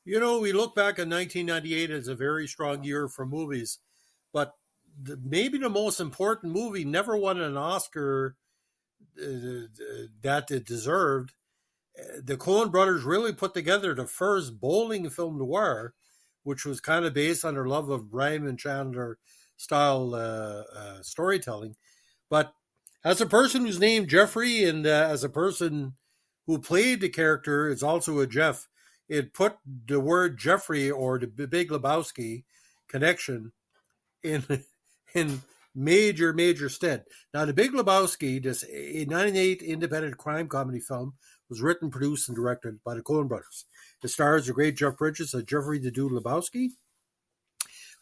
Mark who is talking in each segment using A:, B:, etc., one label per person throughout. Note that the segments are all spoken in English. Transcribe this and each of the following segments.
A: We look back at 1998 as a very strong year for movies, but maybe the most important movie never won an Oscar that it deserved. The Cohen Brothers really put together the first bowling film noir, which was kind of based on their love of Braham and Chandler style storytelling. But as a person who's named Jeffrey and as a person who played the character is also a Jeff, it put the word Jeffrey or the Big Lebowski connection in in major stead. Now, The Big Lebowski, this a 98 independent crime comedy film, was written, produced, and directed by the Coen brothers. It stars the great Jeff Bridges as Jeffrey the Dude Lebowski,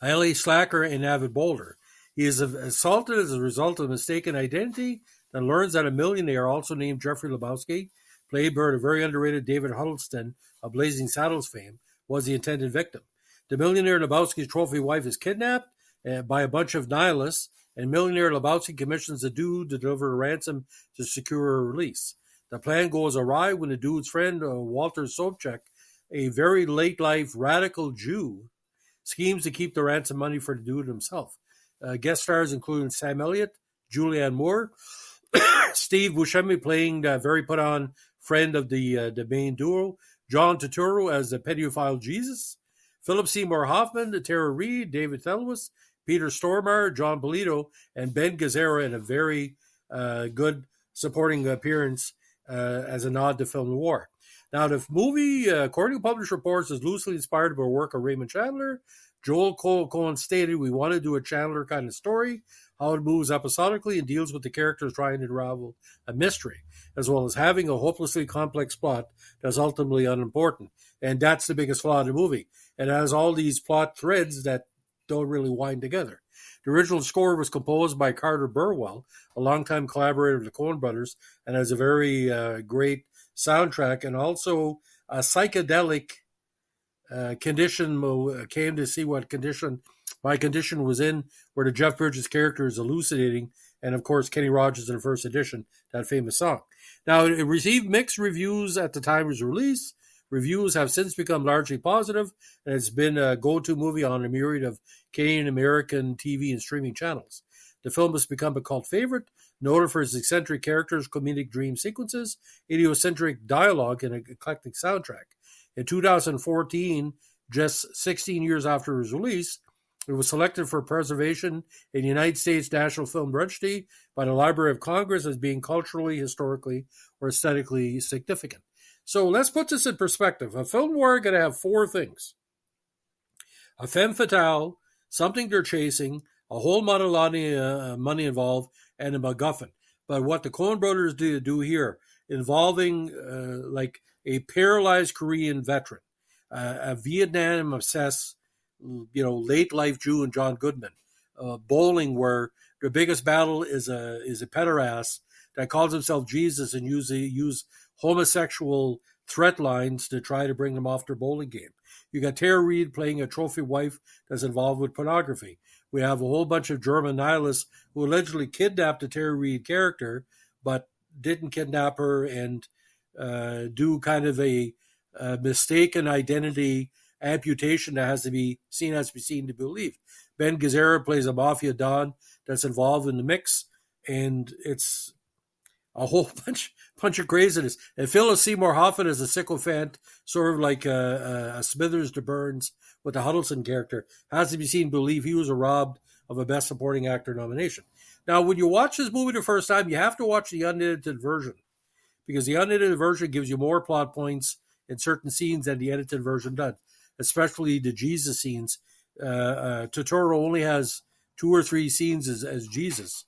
A: a LA slacker and avid bowler. He is assaulted as a result of mistaken identity and learns that a millionaire, also named Jeffrey Lebowski, played by the very underrated David Huddleston of Blazing Saddles fame, was the intended victim. The millionaire Lebowski's trophy wife is kidnapped by a bunch of nihilists, and millionaire Lebowski commissions the dude to deliver a ransom to secure her release. The plan goes awry when the dude's friend, Walter Sobchak, a very late-life radical Jew, schemes to keep the ransom money for the dude himself. Guest stars including Sam Elliott, Julianne Moore, Steve Buscemi playing the very put-on friend of the main duo, John Turturro as the pedophile Jesus, Philip Seymour Hoffman, Tara Reid, David Thewlis, Peter Stormare, John Polito, and Ben Gazzara in a very good supporting appearance as a nod to film noir. Now, the movie, according to published reports, is loosely inspired by work of Raymond Chandler. Joel Cohen stated, "We want to do a Chandler kind of story, how it moves episodically and deals with the characters trying to unravel a mystery, as well as having a hopelessly complex plot that's ultimately unimportant." And that's the biggest flaw of the movie. It has all these plot threads that don't really wind together. The original score was composed by Carter Burwell, a longtime collaborator of the Coen brothers, and has a very great soundtrack, and also a psychedelic condition. Came to see what condition my condition was in, where the Jeff Bridges character is elucidating, and of course Kenny Rogers in the first edition, that famous song. Now, it received mixed reviews at the time of its release. Reviews have since become largely positive, and it's been a go-to movie on a myriad of Canadian American TV and streaming channels. The film has become a cult favorite, noted for its eccentric characters, comedic dream sequences, idiosyncratic dialogue, and an eclectic soundtrack. In 2014, just 16 years after its release, it was selected for preservation in the United States National Film Registry by the Library of Congress as being culturally, historically, or aesthetically significant. So let's put this in perspective. A film noir is going to have four things: a femme fatale, something they're chasing, a whole lot of money involved, and a MacGuffin. But what the Coen brothers do here, involving like a paralyzed Korean veteran, a Vietnam-obsessed, late life Jew and John Goodman, bowling, where their biggest battle is a pederast that calls himself Jesus and use homosexual threat lines to try to bring them off their bowling game. You got Tara Reid playing a trophy wife that's involved with pornography. We have a whole bunch of German nihilists who allegedly kidnapped the Tara Reid character, but didn't kidnap her and do kind of a mistaken identity amputation that has to be seen to believe. Ben Gazzara plays a mafia don that's involved in the mix, and it's a whole bunch of craziness. And Philip Seymour Hoffman is a sycophant, sort of like a Smithers to Burns with the Huddleston character. Has to be seen to believe he was robbed of a Best Supporting Actor nomination. Now, when you watch this movie the first time, you have to watch the unedited version, because the unedited version gives you more plot points in certain scenes than the edited version does, especially the Jesus scenes. Turturro only has 2 or 3 scenes as Jesus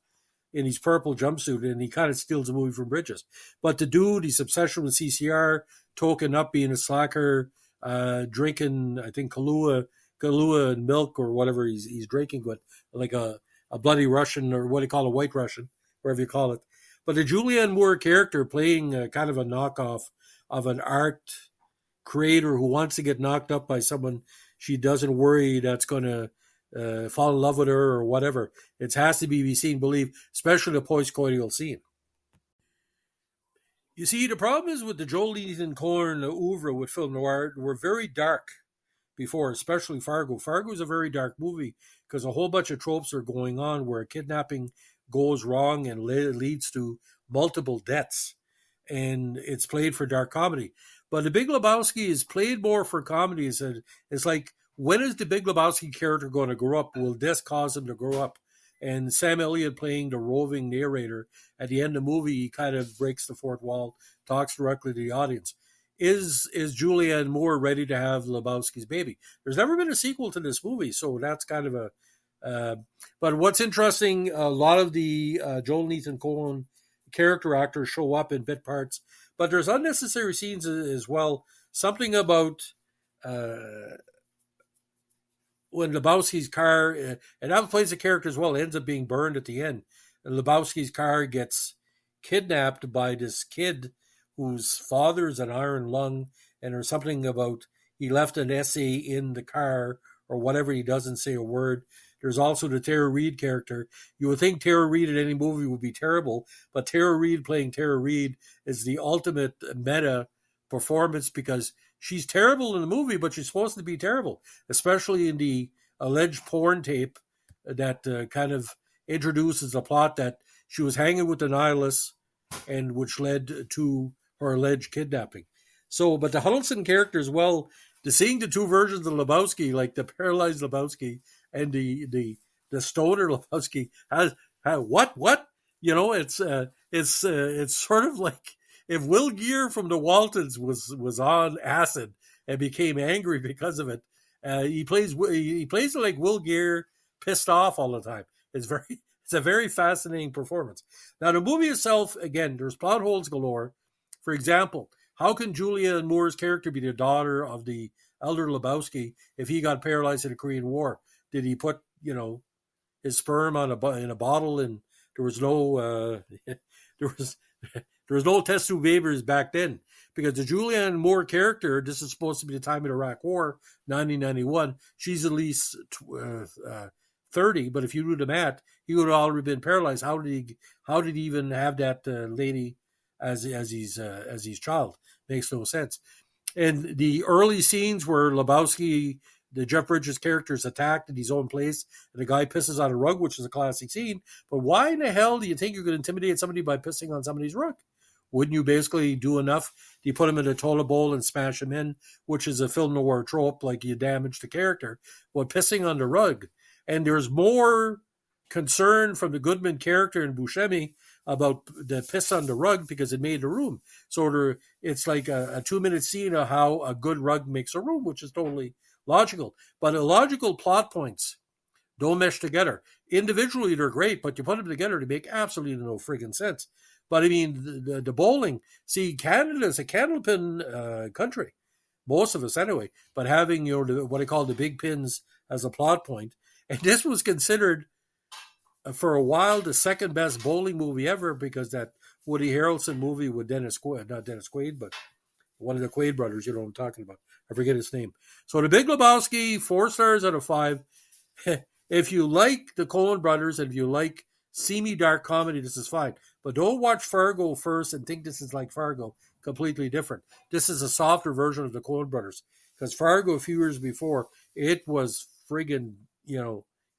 A: in his purple jumpsuit, and he kind of steals the movie from Bridges. But the dude, his obsession with CCR, token up being a slacker, drinking, I think, Kahlua and milk or whatever he's drinking with, like a bloody Russian, or what do you call a white Russian, whatever you call it. But the Julianne Moore character playing kind of a knockoff of an art creator who wants to get knocked up by someone she doesn't worry that's going to fall in love with her or whatever. It has to be seen, believe, especially the post-coital scene. You see, the problem is with the Joel Cohen oeuvre with film noir, we're very dark. before, especially Fargo. Fargo is a very dark movie because a whole bunch of tropes are going on where a kidnapping goes wrong and leads to multiple deaths. And it's played for dark comedy. But The Big Lebowski is played more for comedies. And it's like, when is the Big Lebowski character going to grow up? Will this cause him to grow up? And Sam Elliott playing the roving narrator at the end of the movie, he kind of breaks the fourth wall, talks directly to the audience. Is Julianne Moore ready to have Lebowski's baby? There's never been a sequel to this movie, so that's kind of a. But what's interesting, a lot of the Joel Nathan Cohen character actors show up in bit parts, but there's unnecessary scenes as well. Something about when Lebowski's car, and that plays the character as well, ends up being burned at the end. And Lebowski's car gets kidnapped by this kid whose father's an iron lung, and there's something about he left an essay in the car or whatever. He doesn't say a word. There's also the Tara Reid character. You would think Tara Reid in any movie would be terrible, but Tara Reid playing Tara Reid is the ultimate meta performance because she's terrible in the movie, but she's supposed to be terrible, especially in the alleged porn tape that kind of introduces the plot that she was hanging with the nihilists and which led to her alleged kidnapping. So, but the Huddleston character as well, seeing the two versions of Lebowski, like the paralyzed Lebowski and the stoner Lebowski, has what? You know, it's sort of like if Will Geer from the Waltons was on acid and became angry because of it. He plays like Will Geer, pissed off all the time. It's a very fascinating performance. Now the movie itself, again, there's plot holes galore. For example, how can Julianne Moore's character be the daughter of the elder Lebowski if he got paralyzed in the Korean War? Did he put, his sperm in a bottle and there was no there was no test tube babies back then? Because the Julianne Moore character, this is supposed to be the time of the Iraq War, 1991. She's at least 30, but if you do the math, he would have already been paralyzed. How did he even have that lady as his child? Makes no sense. And the early scenes where Lebowski, the Jeff Bridges character, is attacked in his own place, and the guy pisses on a rug, which is a classic scene. But why in the hell do you think you could intimidate somebody by pissing on somebody's rug? Wouldn't you basically do enough? Do you put him in a toilet bowl and smash him in, which is a film noir trope, like you damage the character? Well, pissing on the rug. And there's more concern from the Goodman character in Buscemi about the piss on the rug because it made the room. So it's like a 2-minute scene of how a good rug makes a room, which is totally logical. But illogical plot points don't mesh together. Individually, they're great, but you put them together, they make absolutely no friggin' sense. But I mean, the bowling, see, Canada is a candlepin country, most of us anyway, but having, what I call the big pins as a plot point. And this was considered for a while the second best bowling movie ever because that Woody Harrelson movie with not Dennis Quaid, but one of the Quaid brothers, you know what I'm talking about. I forget his name. So The Big Lebowski, 4 stars out of 5. If you like the Cohen Brothers and if you like seamy dark comedy, this is fine. But don't watch Fargo first and think this is like Fargo. Completely different. This is a softer version of the Coen Brothers. Because Fargo, a few years before, it was friggin',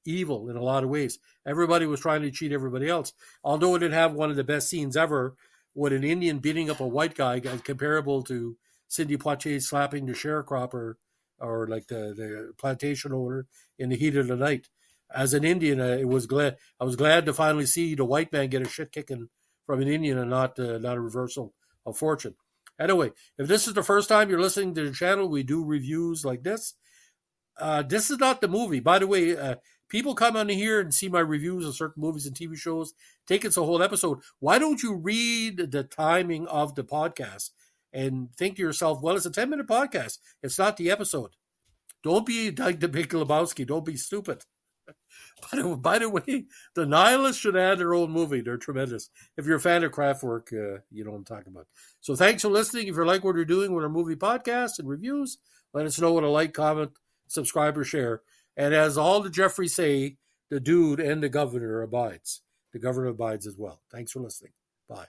A: evil in a lot of ways. Everybody was trying to cheat everybody else. Although it did have one of the best scenes ever with an Indian beating up a white guy, comparable to Sidney Poitier slapping the sharecropper or like the plantation owner in the heat of the night. As an Indian, I was glad to finally see the white man get a shit kicking from an Indian and not a reversal of fortune. Anyway, if this is the first time you're listening to the channel, we do reviews like this. This is not the movie. By the way, people come on here and see my reviews of certain movies and TV shows. Take it's a whole episode. Why don't you read the timing of the podcast and think to yourself, well, it's a 10-minute podcast. It's not the episode. Don't be like the Big Lebowski. Don't be stupid. By the way, the Nihilists should add their own movie. They're tremendous. If you're a fan of Kraftwerk, you know what I'm talking about. So thanks for listening. If you like what we're doing with our movie podcasts and reviews, let us know with a like, comment, subscribe, or share. And as all the Jeffrey say, the dude and the governor abides. The governor abides as well. Thanks for listening. Bye.